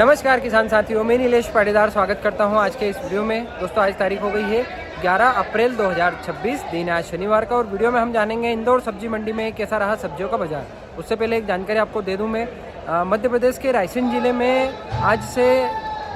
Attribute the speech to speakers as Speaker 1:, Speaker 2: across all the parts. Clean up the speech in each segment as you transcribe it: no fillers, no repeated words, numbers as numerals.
Speaker 1: नमस्कार किसान साथियों, मैं नीलेश पाटीदार स्वागत करता हूं आज के इस वीडियो में। दोस्तों आज तारीख हो गई है 11 अप्रैल 2026, दिन आज शनिवार का। और वीडियो में हम जानेंगे इंदौर सब्जी मंडी में कैसा रहा सब्जियों का बाजार। उससे पहले एक जानकारी आपको दे दूं मैं, मध्य प्रदेश के रायसेन जिले में आज से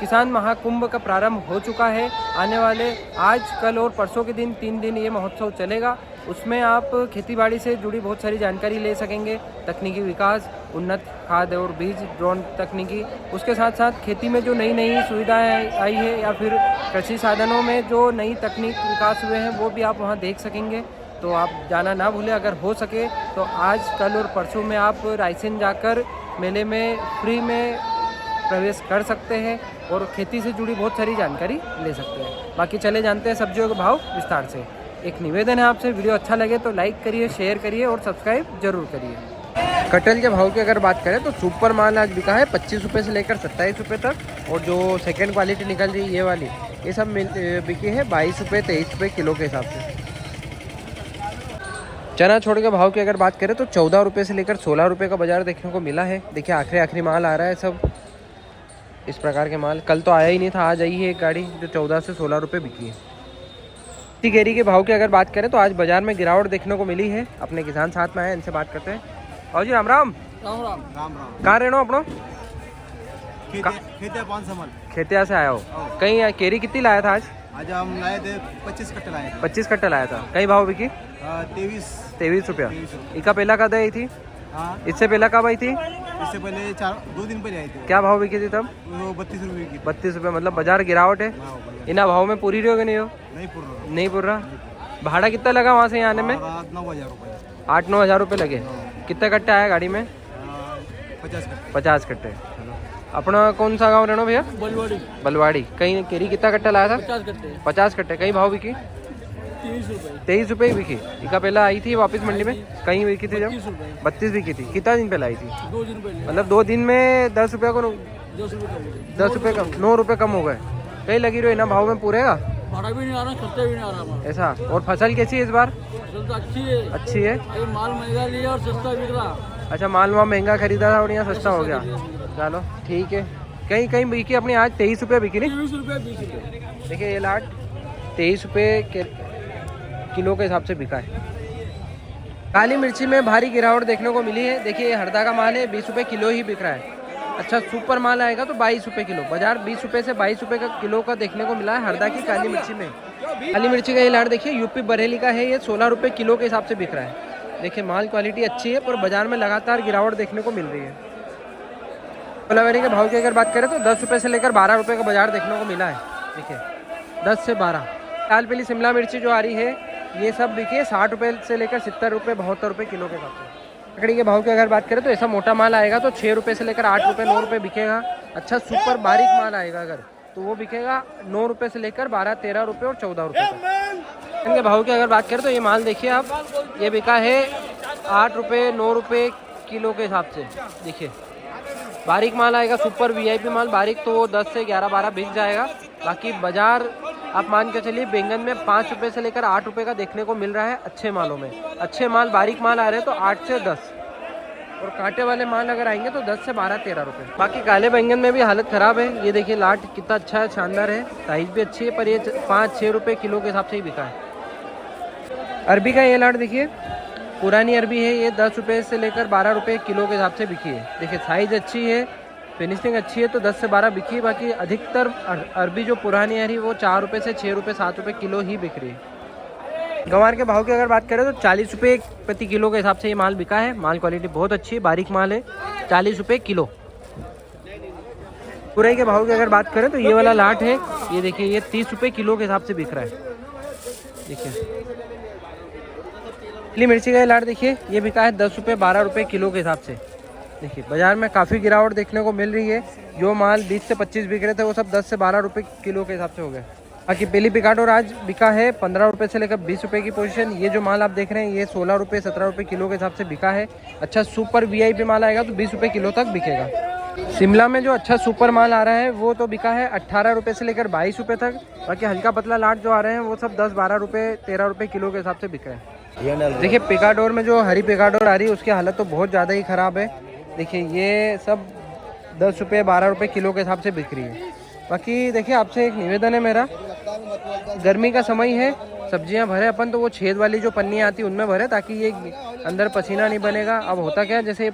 Speaker 1: किसान महाकुंभ का प्रारंभ हो चुका है। आने वाले आज, कल और परसों के दिन 3 दिन ये महोत्सव चलेगा। उसमें आप खेतीबाड़ी से जुड़ी बहुत सारी जानकारी ले सकेंगे, तकनीकी विकास, उन्नत खाद और बीज, ड्रोन तकनीकी, उसके साथ साथ खेती में जो नई नई सुविधाएं आई है या फिर कृषि साधनों में जो नई तकनीक विकास हुए हैं वो भी आप वहां देख सकेंगे। तो आप जाना ना भूलें, अगर हो सके तो आज, कल और परसों में आप रायसेन जाकर मेले में फ्री में प्रवेश कर सकते हैं और खेती से जुड़ी बहुत सारी जानकारी ले सकते हैं। बाकी चले जानते हैं सब्जियों के भाव विस्तार से। एक निवेदन है आपसे, वीडियो अच्छा लगे तो लाइक करिए, शेयर करिए और सब्सक्राइब जरूर करिए। कटहल के भाव की अगर बात करें तो सुपर माल आज बिका है 25 रुपये से लेकर 27 रुपये तक। और जो सेकंड क्वालिटी निकल रही है ये वाली, ये सब बिकी है 22 रुपये 23 रुपये किलो के हिसाब से। चना छोड़ के भाव की अगर बात करें तो 14 रुपये से लेकर 16 रुपये का बाजार देखने को मिला है। देखिए आखिरी माल आ रहा है सब इस प्रकार के माल। कल तो आया ही नहीं था, आज आई है एक गाड़ी जो 14 से 16 रुपये बिकी है। केरी के भाव की अगर बात करें तो आज बाजार में गिरावट देखने को मिली है। अपने किसान साथ में आए, इनसे बात करते हैं। और जी राम राम
Speaker 2: राम राम राम राम।
Speaker 1: कहाँ रहना अपनो? खेतिया से आया हो। कहीं केरी कितनी लाया था आज
Speaker 2: हम लाए थे 25 कट्टे लाए थे।
Speaker 1: 25 कट्टे लाया था। कई भाव बिकी? 23 रुपया। इका पहला कद आई थी?
Speaker 2: हाँ।
Speaker 1: इससे पहला कब आई थी?
Speaker 2: इससे पहले 2 दिन पहले आई थी।
Speaker 1: क्या भाव बिकी थी तब?
Speaker 2: वो 32 रुपये की।
Speaker 1: 32 रुपये। मतलब बाजार गिरावट है। इना भाव में पूरी रही हो कि नहीं हो? नहीं पूर रहा। भाड़ा कितना लगा वहाँ से यहाँ आने में?
Speaker 2: 9,000 रुपये।
Speaker 1: 8-9 हज़ार रुपये लगे। कितने कट्टे आया गाड़ी में? 50 कट्टे। अपना कौन सा गांव रहना भैया? बलवाड़ी। कहीं केरी कितना कट्टा लाया था? 50 कट्टे। कहीं भाव बिकी? 23 रुपये ही बिकी। इका पहला आई थी वापस मंडी में? कहीं बिकी थी जब? 32 बिकी थी। कितना दिन पहले आई थी?
Speaker 2: 2 दिन पहले।
Speaker 1: मतलब 2 दिन में 10 रुपये को 10 रुपये कम, 9 रुपये कम हो गए। कहीं लगी रही ना भाव में पूरेगा?
Speaker 2: भाड़ा भी नहीं आ रहा, खर्चा भी नहीं आ रहा
Speaker 1: ऐसा। और फसल कैसी है इस बार?
Speaker 2: फसल तो अच्छी है। अभी माल महंगा लिया और सस्ता बिक रहा।
Speaker 1: अच्छा, माल वहाँ महंगा खरीदा था और यहाँ सस्ता हो गया। चलो ठीक है। कहीं कहीं बिकी अपनी आज 23 रुपये बिकी नहीं?
Speaker 2: 20 रुपये 20 रुपये।
Speaker 1: देखिए ये लाट 23 रुपये किलो के हिसाब से बिका है। काली मिर्ची में भारी गिरावट देखने को मिली है। देखिए ये हरदा का माल है, 20 रुपये किलो ही बिक रहा है। अच्छा, सुपर माल आएगा तो 22 रुपये किलो। बाजार 20 रुपये से 22 रुपये का किलो का देखने को मिला है हरदा की काली मिर्ची में। काली मिर्ची का ये लाट देखिए यूपी बरेली का है, ये 16 रुपये किलो के हिसाब से बिक रहा है। देखिए माल क्वालिटी अच्छी है पर बाजार में लगातार गिरावट देखने को मिल रही है। कोलावेरी के भाव की अगर बात करें तो 10 रुपये से लेकर 12 रुपये का बाजार देखने को मिला है। देखिए 10 से 12। लाल पीली शिमला मिर्ची जो आ रही है ये सब बिकी 60 रुपये से लेकर 70 रुपये 72 रुपये किलो के हिसाब से। लकड़ी के भाव की अगर बात करें तो ऐसा मोटा माल आएगा तो 6 रुपये से लेकर 8 रुपये 9 रुपये बिकेगा। अच्छा, सुपर बारीक माल आएगा अगर तो वो बिकेगा 9 रुपये से लेकर 12, 13 रुपये और 14 रुपये तक। इनके भाव की अगर बात करें तो ये माल देखिए आप, ये बिका है 8 रुपये 9 रुपये किलो के हिसाब से। देखिए बारीक माल आएगा, सुपर वीआईपी माल बारीक तो वो 10 से 11-12 बिक जाएगा। बाकी बाजार आप मान के चलिए बैंगन में 5 रुपये से लेकर 8 रुपये का देखने को मिल रहा है अच्छे मालों में। अच्छे माल बारीक माल आ रहे हैं तो 8 से 10, और कांटे वाले माल अगर आएंगे तो 10 से 12-13 रुपये। बाकी काले बैंगन में भी हालत ख़राब है। ये देखिए लाट कितना अच्छा है, शानदार है, साइज भी अच्छी है, पर ये 5-6 रुपये किलो के हिसाब से ही बिका है। अरबी का ये लाट देखिए, पुरानी अरबी है, ये 10 रुपये से लेकर 12 रुपये किलो के हिसाब से बिकी है। देखिए साइज़ अच्छी है, फिनिशिंग अच्छी है तो 10 से 12 बिकी है। बाकी अधिकतर अरबी जो पुरानी आ रही है वो 4 रुपये से 6 रुपये 7 रुपये किलो ही बिक रही है। गंवार के भाव की अगर बात करें तो 40 रुपये प्रति किलो के हिसाब से ये माल बिका है। माल क्वालिटी बहुत अच्छी है, बारीक माल है, 40 रुपये किलो। तुरई के भाव की अगर बात करें तो ये वाला लाट है, ये देखिए ये 30 रुपये किलो के हिसाब से बिक रहा है। देखिए पीली मिर्ची का ये लाट देखिए, ये बिका है 10 रुपये 12 रुपये किलो के हिसाब से। देखिए बाजार में काफ़ी गिरावट देखने को मिल रही है। जो माल 20 से 25 बिक रहे थे वो सब 10 से 12 रुपये किलो के हिसाब से हो गए। बाकी पीली पिकाडोर आज बिका है 15 रुपये से लेकर 20 रुपये की पोजीशन। ये जो माल आप देख रहे हैं ये 16 रुपये 17 रुपये किलो के हिसाब से बिका है। अच्छा, सुपर वीआईपी माल आएगा तो 20 रुपये किलो तक बिकेगा। शिमला में जो अच्छा सुपर माल आ रहा है वो तो बिका है 18 रुपये से लेकर 22 रुपये तक। बाकी हल्का पतला लाट जो आ रहे हैं वो सब 10-12 रुपये 13 रुपये किलो के हिसाब से बिक रहे हैं। देखिए पिकाडोर में जो हरी पिकाडोर आ रही है उसकी हालत तो बहुत ज़्यादा ही ख़राब है। देखिए ये सब 10 रुपये 12 रुपये किलो के हिसाब से बिक रही है। बाकी देखिए आपसे एक निवेदन है मेरा, गर्मी का समय है, सब्जियां भरे अपन तो वो छेद वाली जो पन्नियाँ आती है उनमें भरे, ताकि ये अंदर पसीना नहीं बनेगा। अब होता क्या है, जैसे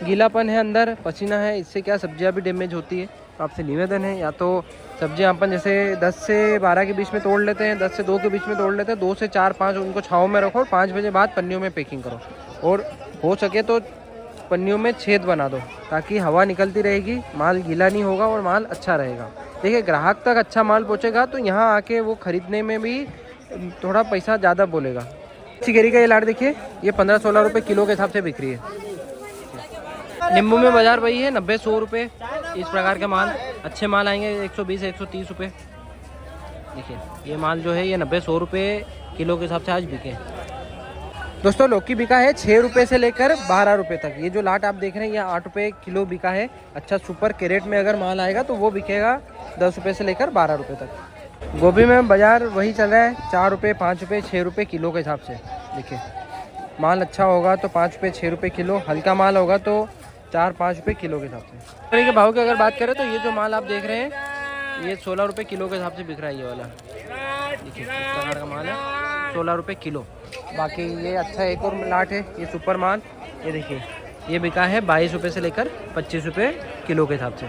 Speaker 1: गीलापन है अंदर, पसीना है, इससे क्या सब्जियां भी डैमेज होती है। तो आपसे निवेदन है, या तो सब्जियां अपन जैसे 10 से 12 के बीच में तोड़ लेते हैं, 10 से 2 के बीच में तोड़ लेते हैं, 2 से 4 5 उनको छाँव में रखो, 5 बजे बाद पन्नियों में पैकिंग करो, और हो सके तो पन्नियों में छेद बना दो, ताकि हवा निकलती रहेगी, माल गीला नहीं होगा और माल अच्छा रहेगा। देखिए ग्राहक तक अच्छा माल पहुँचेगा तो यहाँ आके वो ख़रीदने में भी थोड़ा पैसा ज़्यादा बोलेगा। चिकेरी का ये लाट देखिए, ये 15-16 रुपये किलो के हिसाब से बिक रही है। नींबू में बाजार वही है 90-100 रुपये, इस प्रकार के माल अच्छे माल आएंगे 120-130 रुपये। देखिए ये माल जो है ये 90-100 रुपये किलो के हिसाब से आज बिके। दोस्तों लौकी बिका है 6 रुपये से लेकर 12 रुपये तक। ये जो लाट आप देख रहे हैं ये 8 रुपये किलो बिका है। अच्छा सुपर कैरेट में अगर माल आएगा तो वो बिकेगा 10 रुपये से लेकर 12 रुपये तक। गोभी में बाजार वही चल रहा है 4 रुपये 5 रुपये 6 रुपये किलो के हिसाब से। देखिए माल अच्छा होगा तो 5 रुपये 6 रुपये किलो, हल्का माल होगा तो 4-5 रुपये किलो के हिसाब से। तरह के भाव की अगर बात करें तो ये जो माल आप देख रहे हैं ये 16 रुपये किलो के हिसाब से बिक रहा है। ये वाला देखिए इस प्रकार का माल है 16 रुपये किलो। बाकी ये अच्छा एक और लाट है, ये सुपर माल, ये देखिए ये बिका है 22 रुपये से लेकर 25 रुपये किलो के हिसाब से।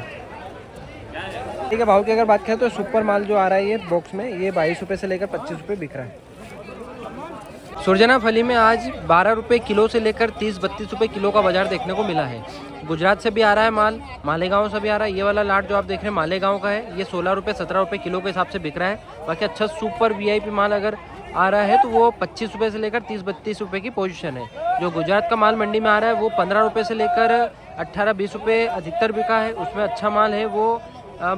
Speaker 1: ठीक है, भाव की अगर बात करें तो सुपर माल जो आ रहा है ये बॉक्स में ये 22 रुपये से लेकर 25 रुपये बिक रहा है। सुरजना फली में आज 12 रुपये किलो से लेकर 30-32 रुपये किलो का बाजार देखने को मिला है। गुजरात से भी आ रहा है माल, मालेगांव से भी आ रहा है। ये वाला लाट जो आप देख रहे हैं मालेगांव का है, ये 16 रुपये 17 रुपये किलो के हिसाब से बिक रहा है। बाकी अच्छा सुपर VIP माल अगर आ रहा है तो वो 25 रुपये से लेकर 30-32 रुपये की पोजीशन है। जो गुजरात का माल मंडी में आ रहा है वो 15 रुपये से लेकर 18-20 रुपये अधिकतर बिका है। उसमें अच्छा माल है वो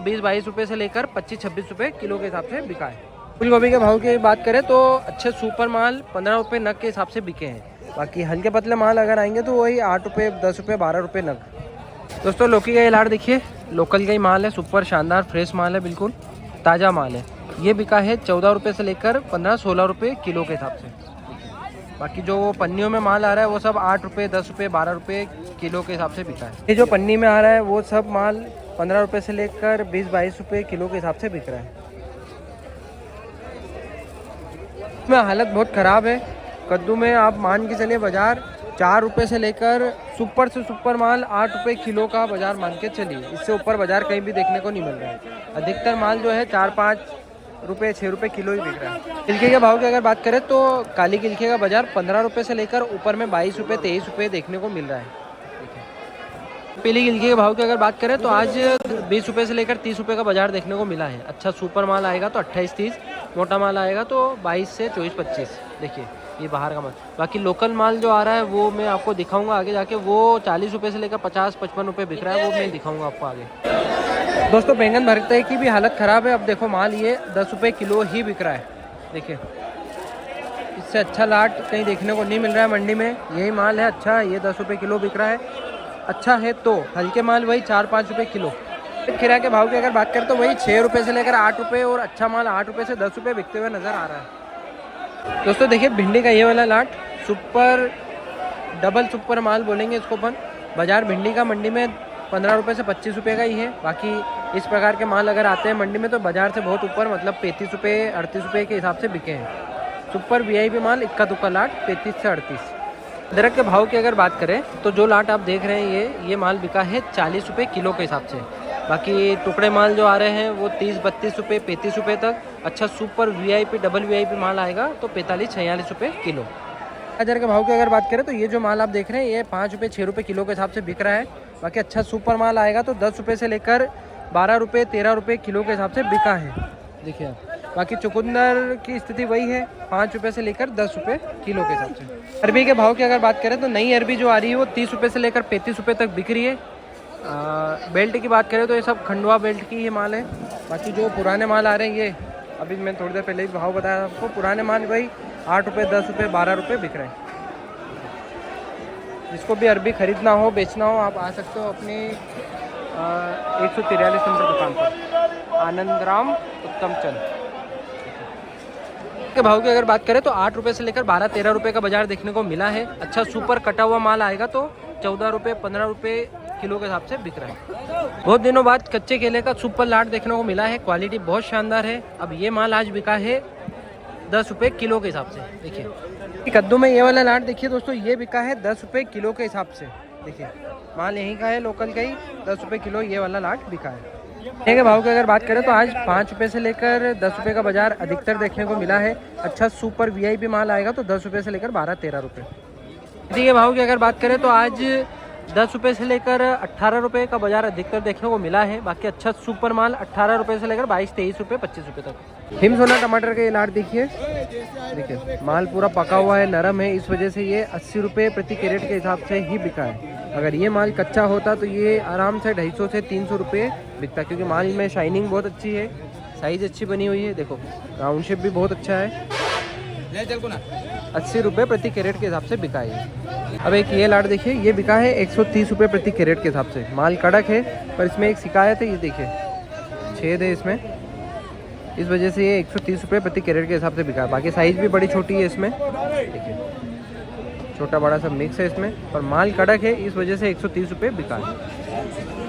Speaker 1: 20-22 रुपये से लेकर 25-26 रुपये किलो के हिसाब से बिका है। फूल गोभी के भाव की बात करें तो अच्छे सुपर माल 15 रुपये नग के हिसाब से बिके हैं। बाकी हल्के पतले माल अगर आएंगे तो वही 8 रुपये 10 रुपये 12 रुपये नग। दोस्तों लौकी का ये लाट देखिए, लोकल का ही माल है, सुपर शानदार फ्रेश माल है, बिल्कुल ताज़ा माल है। ये बिका है 14 रुपये से लेकर 15-16 रुपये किलो के हिसाब से। बाकी जो पन्नियों में माल आ रहा है वो सब 8 रुपये 10 रुपये 12 रुपये किलो के हिसाब से बिका है। ये जो पन्नी में आ रहा है वो सब माल 15 रुपये से लेकर 20-22 रुपये किलो के हिसाब से बिक रहा है। इसमें हालत बहुत ख़राब है। कद्दू में आप मान के चलिए बाज़ार 4 रुपये से लेकर सुपर से सुपर माल 8 रुपये किलो का बाज़ार मान के चलिए, इससे ऊपर बाज़ार कहीं भी देखने को नहीं मिल रहा है। अधिकतर माल जो है 4-5 रुपये 6 रुपये किलो ही बिक रहा है। किलके के भाव की अगर बात करें तो काली किलके का बाज़ार 15 रुपये से लेकर ऊपर में 22 रुपये 23 रुपये देखने को मिल रहा है। पीली गिलकी के भाव की अगर बात करें तो आज 20 रुपये से लेकर 30 रुपये का बाजार देखने को मिला है। अच्छा सुपर माल आएगा तो 28-30, मोटा माल आएगा तो 22 से 24-25। देखिए ये बाहर का माल। बाकी लोकल माल जो आ रहा है वो मैं आपको दिखाऊंगा आगे जाके, वो 40 रुपये से लेकर 50-55 रुपये बिक रहा है, वो मैं दिखाऊंगा आपको आगे। दोस्तों बैंगन भरते की भी हालत ख़राब है। अब देखो माल ये 10 रुपये किलो ही बिक रहा है। देखिए इससे अच्छा लाट कहीं देखने को नहीं मिल रहा है मंडी में। यही माल है अच्छा, ये 10 रुपये किलो बिक रहा है। अच्छा है तो हल्के माल वही 4-5 रुपये किलो। खीरा के भाव की अगर बात करें तो वही 6 रुपये से लेकर 8 रुपये, और अच्छा माल 8 रुपये से 10 रुपये बिकते हुए नज़र आ रहा है। दोस्तों देखिए भिंडी का ये वाला लाट सुपर डबल सुपर माल बोलेंगे इसको अपन। बाजार भिंडी का मंडी में 15 रुपये से 25 रुपये का ही है। बाकी इस प्रकार के माल अगर आते हैं मंडी में तो बाजार से बहुत ऊपर, मतलब 35 रुपये 38 रुपये के हिसाब से बिके हैं। सुपर VIP माल इक्का दुक्का लाट 35 से 38। अदरक के भाव की अगर बात करें तो जो लाट आप देख रहे हैं ये माल बिका है 40 रुपये किलो के हिसाब से। बाकी टुकड़े माल जो आ रहे हैं वो 30-32 रुपये 35 रुपये तक। अच्छा सुपर VIP डबल VIP माल आएगा तो 45-46 रुपये किलो। गाजर के भाव की अगर बात करें तो ये जो माल आप देख रहे हैं ये 5 रुपये 6 रुपये किलो के हिसाब से बिक रहा है। बाकी अच्छा सुपर माल आएगा तो 10 रुपये से लेकर 12 रुपये 13 रुपये किलो के हिसाब से बिका है। देखिए आप। बाकी चुकंदर की स्थिति वही है 5 रुपये से लेकर 10 रुपये किलो के हिसाब से। अरबी के भाव की अगर बात करें तो नई अरबी जो आ रही है वो 30 रुपये से लेकर 35 रुपये तक बिक रही है। बेल्ट की बात करें तो ये सब खंडवा बेल्ट की ही माल है। बाकी जो पुराने माल आ रहे हैं ये अभी मैं थोड़ी देर पहले ही भाव बताया आपको, पुराने माल वही 8 रुपये 10 रुपये 12 रुपये बिक रहे हैं। जिसको भी अरबी खरीदना हो बेचना हो आप आ सकते हो अपनी 143 नंबर दुकान पर, आनंद राम उत्तम चंद के भाव की अगर बात करें तो 8 रुपये से लेकर 12-13 रुपये का बाजार देखने को मिला है। अच्छा सुपर कटा हुआ माल आएगा तो 14 रुपये 15 रुपये किलो के हिसाब से बिक रहा है। बहुत दिनों बाद कच्चे केले का सुपर लाट देखने को मिला है, क्वालिटी बहुत शानदार है। अब ये माल आज बिका है 10 रुपये किलो के हिसाब से। देखिए कद्दू में ये वाला लाट देखिए दोस्तों, ये बिका है 10 रुपये किलो के हिसाब से। देखिए माल यहीं का है, लोकल का ही, 10 रुपये किलो ये वाला लाट बिका है। ठीक है, भाव की अगर बात करें तो आज 5 रुपये से लेकर 10 रुपये का बाजार अधिकतर देखने को मिला है। अच्छा सुपर VIP माल आएगा तो 10 रुपये से लेकर 12-13 रुपये। ठीक है, भाव की अगर बात करें तो आज 10 रुपये से लेकर 18 रुपये का बाजार अधिकतर देखने को मिला है। बाकी अच्छा सुपर माल 18 रुपये से लेकर 22-23 रुपये 25 रुपये तक। हिमसोना टमाटर के लाट देखिए, देखिए माल पूरा पका हुआ है, नरम है, इस वजह से ये 80 रुपये प्रति कैरेट के हिसाब से ही बिका है। अगर ये माल कच्चा होता तो ये आराम से 250 से 300 रुपये बिकता, क्योंकि माल में शाइनिंग बहुत अच्छी है, साइज़ अच्छी बनी हुई है। देखो राउंड शेप भी बहुत अच्छा है। 80 रुपये प्रति कैरेट के हिसाब से बिका है। अब एक ये लाट देखिए, ये बिका है 130 रुपये प्रति कैरेट के हिसाब से। माल कड़क है पर इसमें एक शिकायत है, ये देखिए छेद है इसमें, इस वजह से ये 130 रुपये प्रति कैरेट के हिसाब से बिका है। बाकी साइज़ भी बड़ी छोटी है इसमें, देखिए छोटा बड़ा सब मिक्स है इसमें, पर माल कड़क है इस वजह से 130 रुपये बिका है।